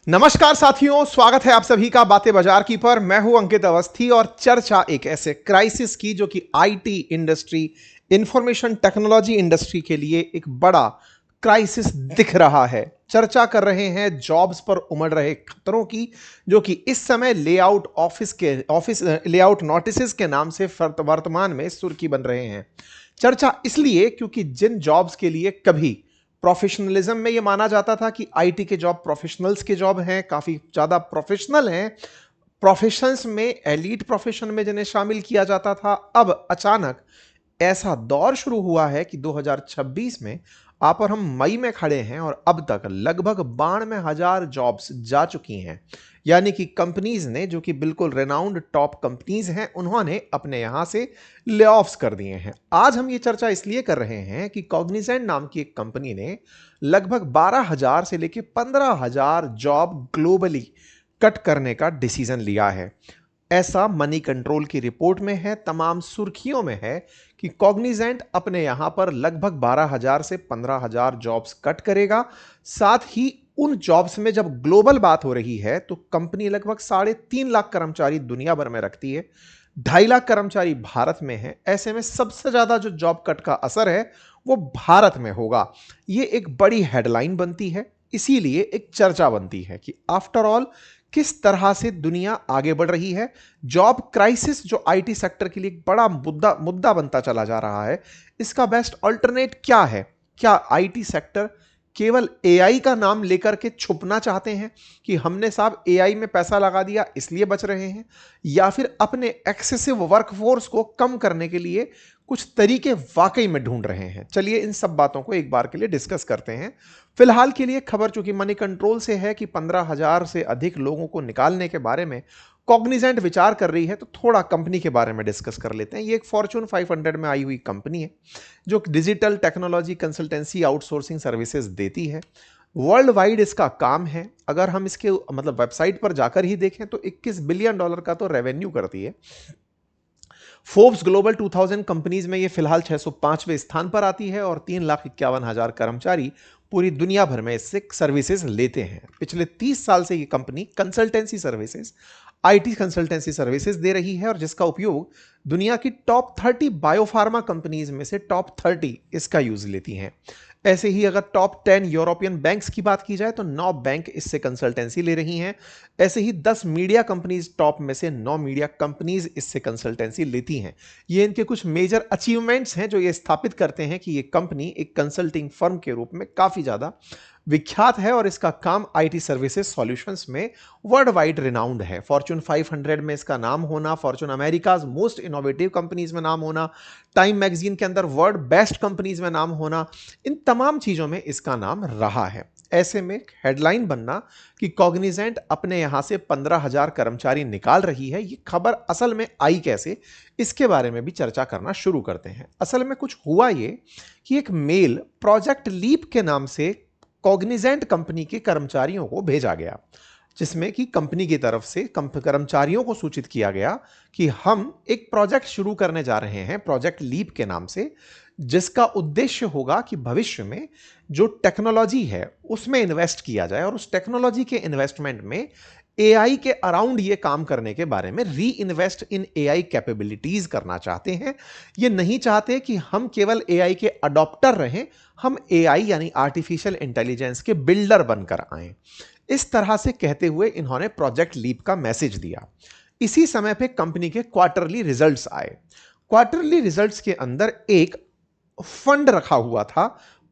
नमस्कार साथियों, स्वागत है आप सभी का बातें बाजार की पर। मैं हूं अंकित अवस्थी और चर्चा एक ऐसे क्राइसिस की जो कि IT industry, information technology industry के लिए एक बड़ा क्राइसिस दिख रहा है। चर्चा कर रहे हैं जॉब्स पर उमड़ रहे खतरों की, जो कि इस समय लेआउट ऑफिस लेआउट नोटिस के नाम से वर्तमान में सुर्खी बन रहे हैं। चर्चा इसलिए क्योंकि जिन जॉब्स के लिए कभी प्रोफेशनलिज्म में यह माना जाता था कि आईटी के जॉब प्रोफेशनल्स के जॉब हैं, काफी ज्यादा प्रोफेशनल हैं, प्रोफेशंस में एलीट प्रोफेशन में जिन्हें शामिल किया जाता था, अब अचानक ऐसा दौर शुरू हुआ है कि 2026 में आप और हम मई में खड़े हैं और अब तक लगभग 92,000 जॉब्स जा चुकी हैं। यानी कि कंपनीज ने, जो कि बिल्कुल रेनाउंड टॉप कंपनीज हैं, उन्होंने अपने यहां से ले ऑफ्स कर दिए हैं। आज हम ये चर्चा इसलिए कर रहे हैं कि कॉग्निजेंट नाम की एक कंपनी ने लगभग 12,000 से लेकर 15,000 जॉब ग्लोबली कट करने का डिसीजन लिया है। ऐसा मनी कंट्रोल की रिपोर्ट में है, तमाम सुर्खियों में है कि कॉग्निजेंट अपने यहां पर लगभग 12,000 से 15,000 जॉब्स कट करेगा। साथ ही उन जॉब्स में जब ग्लोबल बात हो रही है तो कंपनी लगभग 3.5 लाख कर्मचारी दुनिया भर में रखती है, 2.5 लाख कर्मचारी भारत में है। ऐसे में सबसे ज्यादा जो जॉब कट का असर है वो भारत में होगा। ये एक बड़ी हेडलाइन बनती है, इसीलिए एक चर्चा बनती है कि आफ्टर ऑल किस तरह से दुनिया आगे बढ़ रही है। जॉब क्राइसिस जो आईटी सेक्टर के लिए एक बड़ा मुद्दा बनता चला जा रहा है, इसका बेस्ट अल्टरनेट क्या है? क्या आईटी सेक्टर केवल एआई का नाम लेकर के छुपना चाहते हैं कि हमने साहब एआई में पैसा लगा दिया इसलिए बच रहे हैं, या फिर अपने एक्सेसिव वर्कफोर्स को कम करने के लिए कुछ तरीके वाकई में ढूंढ रहे हैं? चलिए इन सब बातों को एक बार के लिए डिस्कस करते हैं। फिलहाल के लिए खबर चूंकि मनी कंट्रोल से है कि 15,000 से अधिक लोगों को निकालने के बारे में कॉग्निजेंट विचार कर रही है, तो थोड़ा कंपनी के बारे में डिस्कस कर लेते हैं। ये एक फॉर्च्यून 500 में आई हुई कंपनी है जो digital technology consultancy outsourcing services देती है। वर्ल्ड वाइड इसका काम है। अगर हम इसके वेबसाइट पर जाकर ही देखें तो $21 बिलियन का तो रेवेन्यू करती है। फोर्ब्स ग्लोबल 2000 कंपनीज में ये फिलहाल 605वें स्थान पर आती है और 3,51,000 कर्मचारी पूरी दुनिया भर में इससे सर्विसेज लेते हैं। पिछले 30 साल से ये company consultancy services, IT consultancy services दे रही है और जिसका उपयोग दुनिया की टॉप 30 बायोफार्मा कंपनीज में से टॉप 30 इसका यूज लेती हैं। ऐसे ही अगर टॉप 10 यूरोपियन बैंक्स की बात की जाए तो 9 बैंक इससे कंसल्टेंसी ले रही हैं। ऐसे ही 10 मीडिया कंपनीज टॉप में से 9 मीडिया कंपनीज इससे कंसल्टेंसी लेती हैं। ये इनके कुछ मेजर अचीवमेंट्स हैं जो ये स्थापित करते हैं कि ये कंपनी एक कंसल्टिंग फर्म के रूप में काफी ज्यादा विख्यात है और इसका काम आईटी सर्विसेज सॉल्यूशंस में वर्ल्ड वाइड रिनाउंड है। फॉर्च्यून 500 में इसका नाम होना, Fortune America's most innovative companies में नाम होना, टाइम मैगजीन के अंदर वर्ल्ड बेस्ट कंपनीज में नाम होना, इन तमाम चीजों में इसका नाम रहा है। ऐसे में हेडलाइन बनना कि कॉग्निजेंट अपने यहां से 15,000 कर्मचारी निकाल रही है, ये खबर असल में आई कैसे, इसके बारे में भी चर्चा करना शुरू करते हैं। असल में कुछ हुआ ये कि एक मेल प्रोजेक्ट लीप के नाम से कॉग्निजेंट कंपनी के कर्मचारियों को भेजा गया, जिसमें कि कंपनी की तरफ से कर्मचारियों को सूचित किया गया कि हम एक प्रोजेक्ट शुरू करने जा रहे हैं प्रोजेक्ट लीप के नाम से, जिसका उद्देश्य होगा कि भविष्य में जो टेक्नोलॉजी है उसमें इन्वेस्ट किया जाए और उस टेक्नोलॉजी के इन्वेस्टमेंट में एआई के अराउंड ये काम करने के बारे में री इन्वेस्ट इन एआई कैपेबिलिटीज करना चाहते हैं। ये नहीं चाहते कि हम केवल एआई के अडॉप्टर रहें, हम एआई यानी आर्टिफिशियल इंटेलिजेंस के बिल्डर बनकर आए। इस तरह से कहते हुए इन्होंने प्रोजेक्ट लीप का मैसेज दिया। इसी समय पे कंपनी के क्वार्टरली रिजल्ट्स आए। क्वार्टरली रिजल्ट्स के अंदर एक फंड रखा हुआ था,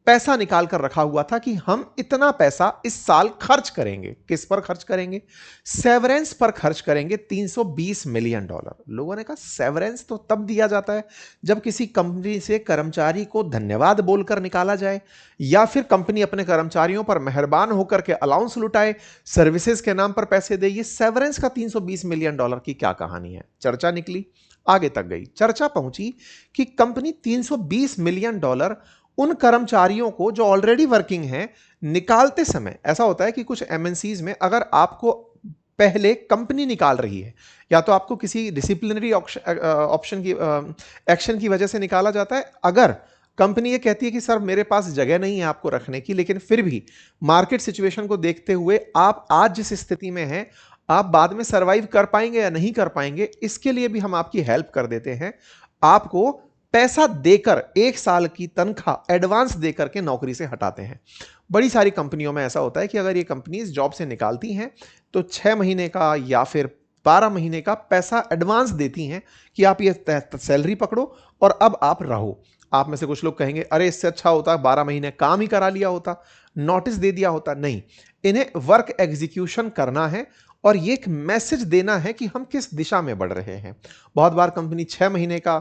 पैसा निकाल कर रखा हुआ था कि हम इतना पैसा इस साल खर्च करेंगे। किस पर खर्च करेंगे? सेवरेंस पर खर्च करेंगे, $320 मिलियन। लोगों ने कहा सेवरेंस तो तब दिया जाता है जब किसी कंपनी से कर्मचारी को धन्यवाद बोलकर निकाला जाए, या फिर कंपनी अपने कर्मचारियों पर मेहरबान होकर के अलाउंस लुटाए, सर्विसेज के नाम पर पैसे दे। ये सेवरेंस का $320 मिलियन की क्या कहानी है? चर्चा निकली, आगे तक गई। चर्चा पहुंची कि कंपनी $320 मिलियन उन कर्मचारियों को जो ऑलरेडी वर्किंग हैं निकालते समय, ऐसा होता है कि कुछ एमएनसीज में अगर आपको पहले कंपनी निकाल रही है या तो आपको किसी डिसिप्लिनरी ऑप्शन की एक्शन की वजह से निकाला जाता है, अगर कंपनी ये कहती है कि सर मेरे पास जगह नहीं है आपको रखने की, लेकिन फिर भी मार्केट सिचुएशन को देखते हुए आप आज जिस स्थिति में हैं, आप बाद में सरवाइव कर पाएंगे या नहीं कर पाएंगे, इसके लिए भी हम आपकी हेल्प कर देते हैं। आपको पैसा देकर 1 साल की तनख्वाह एडवांस देकर के नौकरी से हटाते हैं। बड़ी सारी कंपनियों में ऐसा होता है कि अगर ये कंपनीज जॉब से निकालती हैं तो 6 महीने का या फिर 12 महीने का पैसा एडवांस देती हैं कि आप ये सैलरी पकड़ो और अब आप रहो। आप में से कुछ लोग कहेंगे अरे इससे अच्छा होता 12 महीने काम ही करा लिया होता, नोटिस दे दिया होता। नहीं, इन्हें वर्क एग्जीक्यूशन करना है और ये एक मैसेज देना है कि हम किस दिशा में बढ़ रहे हैं। बहुत बार कंपनी 6 महीने का,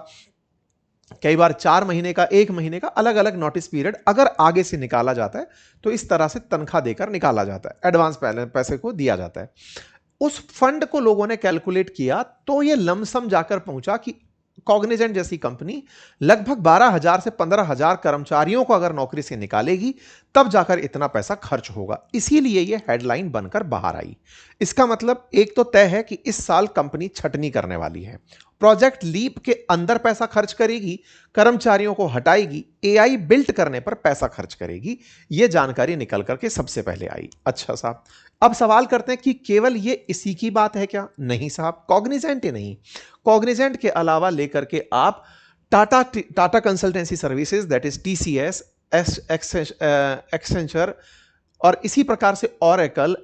कई बार 4 महीने का, 1 महीने का अलग अलग नोटिस पीरियड अगर आगे से निकाला जाता है तो इस तरह से तनख्वाह देकर निकाला जाता है, एडवांस पैसे को दिया जाता है। उस फंड को लोगों ने कैलकुलेट किया तो यह लमसम जाकर पहुंचा कि कॉग्निजेंट जैसी कंपनी लगभग 12,000 से 15,000 कर्मचारियों को अगर नौकरी से निकालेगी तब जाकर इतना पैसा खर्च होगा। इसीलिए यह हेडलाइन बनकर बाहर आई। इसका मतलब एक तो तय है कि इस साल कंपनी छटनी करने वाली है, प्रोजेक्ट लीप के अंदर पैसा खर्च करेगी, कर्मचारियों को हटाएगी, एआई बिल्ट करने पर पैसा खर्च करेगी। यह जानकारी निकल करके सबसे पहले आई। अच्छा साहब, अब सवाल करते हैं कि केवल ये इसी की बात है क्या? नहीं साहब, कॉग्निजेंट ही नहीं, कॉग्निजेंट के अलावा लेकर के आप Tata consultancy services that is TCS, Accenture और इसी प्रकार से ओरेकल,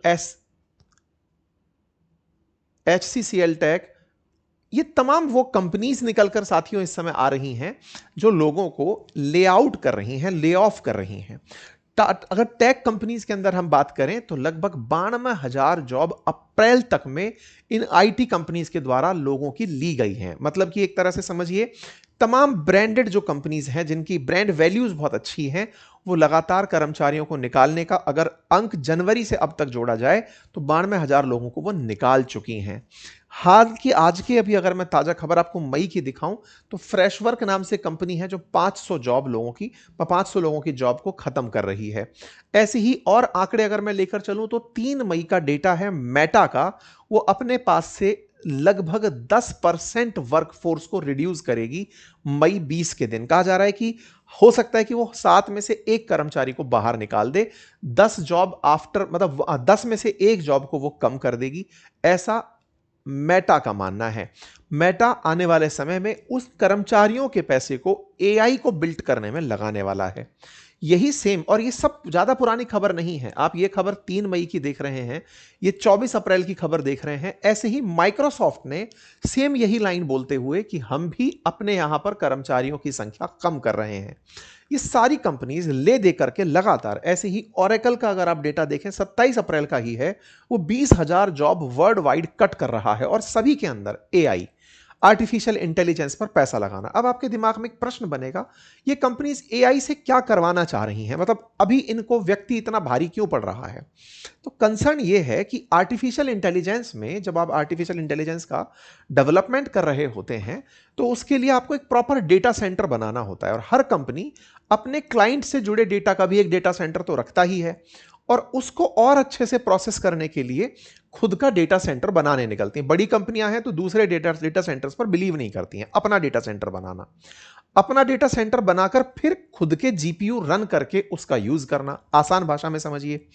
HCL टेक, ये तमाम वो कंपनीज निकलकर साथियों इस समय आ रही हैं जो लोगों को ले आउट कर रही हैं, ले ऑफ कर रही हैं। अगर टेक कंपनीज के अंदर हम बात करें तो लगभग 92,000 जॉब अप्रैल तक में इन आईटी कंपनीज के द्वारा लोगों की ली गई हैं। मतलब कि एक तरह से समझिए तमाम ब्रांडेड जो कंपनीज हैं जिनकी ब्रांड वैल्यूज बहुत अच्छी हैं, वो लगातार कर्मचारियों को निकालने का अगर अंक जनवरी से अब तक जोड़ा जाए तो 92,000 लोगों को वो निकाल चुकी हैं। हाल की आज की अभी अगर मैं ताजा खबर आपको मई की दिखाऊं तो फ्रेशवर्क नाम से कंपनी है जो 500 लोगों की जॉब को खत्म कर रही है। ऐसे ही और आंकड़े अगर मैं लेकर चलूं तो 3 मई का डेटा है मेटा का, वो अपने पास से लगभग 10% वर्कफोर्स को रिड्यूस करेगी मई 20 के दिन। कहा जा रहा है कि हो सकता है कि वो 7 में से 1 कर्मचारी को बाहर निकाल दे, 10 जॉब आफ्टर, मतलब 10 में से 1 जॉब को वो कम कर देगी, ऐसा मेटा का मानना है। मेटा आने वाले समय में उस कर्मचारियों के पैसे को एआई को बिल्ड करने में लगाने वाला है। यही सेम, और ये सब ज्यादा पुरानी खबर नहीं है, आप ये खबर 3 मई की देख रहे हैं, ये 24 अप्रैल की खबर देख रहे हैं। ऐसे ही माइक्रोसॉफ्ट ने सेम यही लाइन बोलते हुए कि हम भी अपने यहां पर कर्मचारियों की संख्या कम कर रहे हैं। ये सारी कंपनीज ले दे करके लगातार, ऐसे ही ओरेकल का अगर आप डेटा देखें 27 अप्रैल का ही है, वो 20,000 जॉब वर्ल्ड वाइड कट कर रहा है और सभी के अंदर एआई, आर्टिफिशियल इंटेलिजेंस पर पैसा लगाना। अब आपके दिमाग में एक प्रश्न बनेगा, ये कंपनीज एआई से क्या करवाना चाह रही हैं? मतलब अभी इनको व्यक्ति इतना भारी क्यों पड़ रहा है? तो कंसर्न ये है कि आर्टिफिशियल इंटेलिजेंस में जब आप आर्टिफिशियल इंटेलिजेंस का डेवलपमेंट कर रहे होते हैं तो उसके लिए आपको एक प्रॉपर डेटा सेंटर बनाना होता है, और हर कंपनी अपने क्लाइंट से जुड़े डेटा का भी एक डेटा सेंटर तो रखता ही है, और उसको और अच्छे से प्रोसेस करने के लिए खुद का डेटा सेंटर बनाने निकलती हैं। बड़ी कंपनियां हैं तो दूसरे डेटा सेंटर्स पर बिलीव नहीं करती हैं, अपना डेटा सेंटर बनाना, अपना डेटा सेंटर बनाकर फिर खुद के जीपीयू रन करके उसका यूज करना। आसान भाषा में समझिए,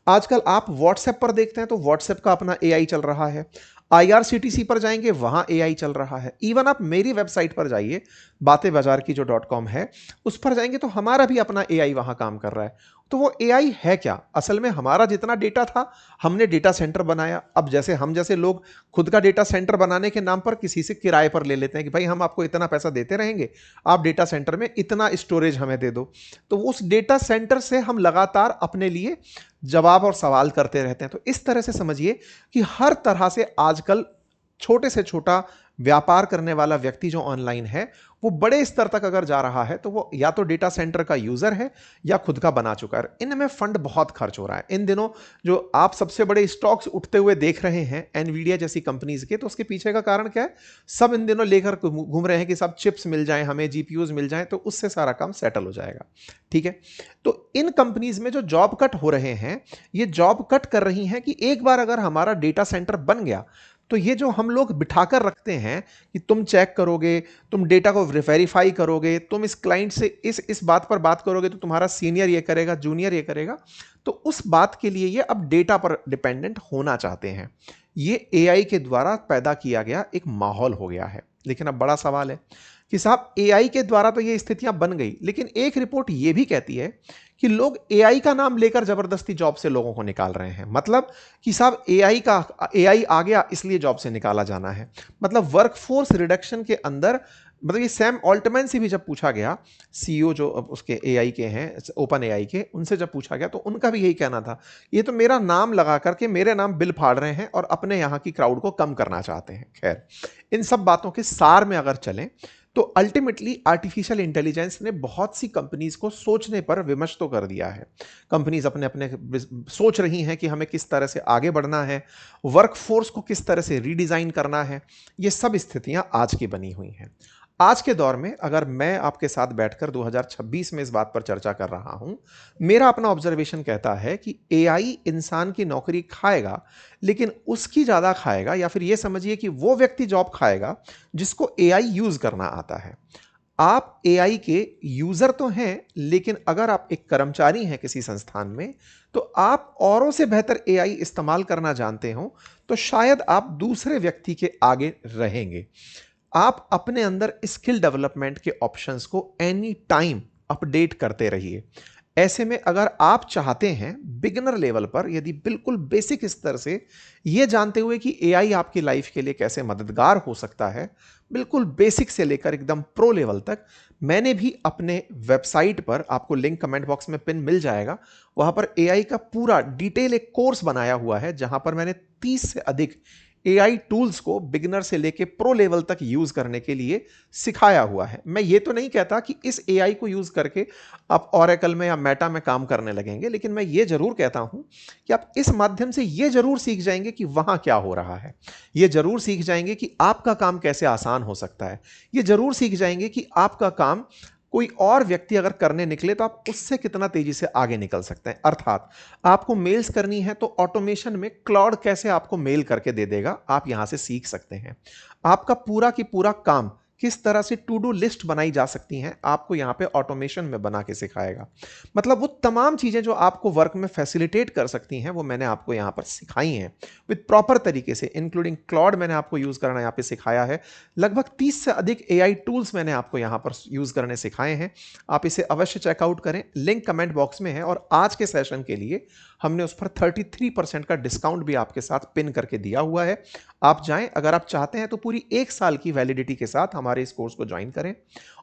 आजकल आप व्हाट्सएप पर देखते हैं तो व्हाट्सएप का अपना एआई चल रहा है, IRCTC पर जाएंगे वहां एआई चल रहा है, इवन आप मेरी वेबसाइट पर जाइए, बातें बाजार की जो .com है, उस पर जाएंगे तो हमारा भी अपना एआई वहां काम कर रहा है। तो वो एआई है क्या? असल में हमारा जितना डेटा था हमने डेटा सेंटर बनाया। अब जैसे हम जैसे लोग खुद का डेटा सेंटर बनाने के नाम पर किसी से किराए पर ले लेते हैं कि भाई हम आपको इतना पैसा देते रहेंगे, आप डेटा सेंटर में इतना स्टोरेज हमें दे दो। तो उस डेटा सेंटर से हम लगातार अपने लिए जवाब और सवाल करते रहते हैं। तो इस तरह से समझिए कि हर तरह से आजकल छोटे से छोटा व्यापार करने वाला व्यक्ति जो ऑनलाइन है वो बड़े स्तर तक अगर जा रहा है तो वो या तो डेटा सेंटर का यूजर है या खुद का बना चुका है। इनमें फंड बहुत खर्च हो रहा है इन दिनों। जो आप सबसे बड़े स्टॉक्स उठते हुए देख रहे हैं एनवीडिया जैसी कंपनीज के, तो उसके पीछे का कारण क्या है? सब इन दिनों लेकर घूम रहे हैं कि सब चिप्स मिल जाएं हमें, जीपीयूज मिल जाएं तो उससे सारा काम सेटल हो जाएगा। ठीक है, तो इन कंपनीज में जो जॉब कट हो रहे हैं, ये जॉब कट कर रही हैं कि एक बार अगर हमारा डेटा सेंटर बन गया तो ये जो हम लोग बिठाकर रखते हैं कि तुम चेक करोगे, तुम डेटा को वेरीफाई करोगे, तुम इस क्लाइंट से इस बात पर बात करोगे तो तुम्हारा सीनियर ये करेगा, जूनियर ये करेगा, तो उस बात के लिए ये अब डेटा पर डिपेंडेंट होना चाहते हैं। ये एआई के द्वारा पैदा किया गया एक माहौल हो गया है। लेकिन अब बड़ा सवाल है कि साहब एआई के द्वारा तो ये स्थितियां बन गई, लेकिन एक रिपोर्ट ये भी कहती है कि लोग एआई का नाम लेकर जबरदस्ती जॉब से लोगों को निकाल रहे हैं। मतलब कि साहब एआई आ गया इसलिए जॉब से निकाला जाना है। मतलब वर्कफोर्स रिडक्शन के अंदर, मतलब ये सैम ऑल्टमैन से भी जब पूछा गया, सीईओ जो अब उसके एआई के हैं, ओपन एआई के, उनसे जब पूछा गया तो उनका भी यही कहना था, ये तो मेरा नाम लगा करके मेरे नाम बिल फाड़ रहे हैं और अपने यहाँ की क्राउड को कम करना चाहते हैं। खैर, इन सब बातों के सार में अगर चलें तो अल्टीमेटली आर्टिफिशियल इंटेलिजेंस ने बहुत सी कंपनीज को सोचने पर विमश तो कर दिया है। कंपनीज अपने अपने सोच रही हैं कि हमें किस तरह से आगे बढ़ना है, वर्कफोर्स को किस तरह से रीडिजाइन करना है। ये सब स्थितियां आज की बनी हुई हैं। आज के दौर में अगर मैं आपके साथ बैठकर 2026 में इस बात पर चर्चा कर रहा हूं, मेरा अपना ऑब्जर्वेशन कहता है कि एआई इंसान की नौकरी खाएगा, लेकिन उसकी ज्यादा खाएगा, या फिर यह समझिए कि वो व्यक्ति जॉब खाएगा जिसको एआई यूज करना आता है। आप एआई के यूजर तो हैं, लेकिन अगर आप एक कर्मचारी हैं किसी संस्थान में, तो आप औरों से बेहतर एआई इस्तेमाल करना जानते हो, तो शायद आप दूसरे व्यक्ति के आगे रहेंगे। आप अपने अंदर स्किल डेवलपमेंट के ऑप्शंस को एनी टाइम अपडेट करते रहिए। ऐसे में अगर आप चाहते हैं बिगिनर लेवल पर, यदि बिल्कुल बेसिक स्तर से यह जानते हुए कि एआई आपकी लाइफ के लिए कैसे मददगार हो सकता है, बिल्कुल बेसिक से लेकर एकदम प्रो लेवल तक, मैंने भी अपने वेबसाइट पर, आपको लिंक कमेंट बॉक्स में पिन मिल जाएगा, वहां पर एआई का पूरा डिटेल एक कोर्स बनाया हुआ है, जहां पर मैंने 30 से अधिक एआई टूल्स को बिगिनर से लेके प्रो लेवल तक यूज करने के लिए सिखाया हुआ है। मैं ये तो नहीं कहता कि इस एआई को यूज करके आप ओरेकल में या मेटा में काम करने लगेंगे, लेकिन मैं ये जरूर कहता हूं कि आप इस माध्यम से ये जरूर सीख जाएंगे कि वहां क्या हो रहा है। ये जरूर सीख जाएंगे कि आपका काम कैसे आसान हो सकता है। ये जरूर सीख जाएंगे कि आपका काम कोई और व्यक्ति अगर करने निकले तो आप उससे कितना तेजी से आगे निकल सकते हैं। अर्थात आपको मेल्स करनी है तो ऑटोमेशन में क्लाउड कैसे आपको मेल करके दे देगा, आप यहां से सीख सकते हैं। आपका पूरा की पूरा काम किस तरह से टू डू लिस्ट बनाई जा सकती हैं, आपको यहां पे ऑटोमेशन में बना के सिखाएगा। मतलब वो तमाम चीजें जो आपको वर्क में फैसिलिटेट कर सकती हैं, वो मैंने आपको यहां पर सिखाई हैं विद प्रॉपर तरीके से, इंक्लूडिंग क्लाउड मैंने आपको यूज करना यहां पे सिखाया है। लगभग 30 से अधिक एआई टूल्स मैंने आपको यहां पर यूज करने सिखाए हैं। आप इसे अवश्य चेकआउट करें, लिंक कमेंट बॉक्स में है। और आज के सेशन के लिए हमने उस पर 33% का डिस्काउंट भी आपके साथ पिन करके दिया हुआ है। आप जाएं, अगर आप चाहते हैं तो पूरी 1 साल की वैलिडिटी के साथ हमारे इस कोर्स को ज्वाइन करें।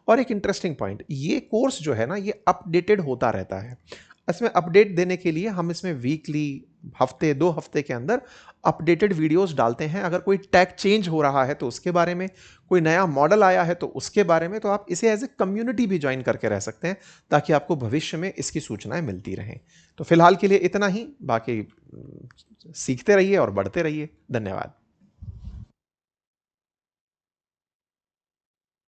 और एक इंटरेस्टिंग पॉइंट, ये कोर्स जो है ना, ये अपडेटेड होता रहता है। इसमें अपडेट देने के लिए हम इसमें वीकली, हफ्ते 2 हफ्ते के अंदर अपडेटेड वीडियोस डालते हैं। अगर कोई टैग चेंज हो रहा है तो उसके बारे में, कोई नया मॉडल आया है तो उसके बारे में, तो आप इसे एज ए कम्युनिटी भी ज्वाइन करके रह सकते हैं, ताकि आपको भविष्य में इसकी सूचनाएं मिलती रहें। तो फिलहाल के लिए इतना ही, बाकी सीखते रहिए और बढ़ते रहिए। धन्यवाद।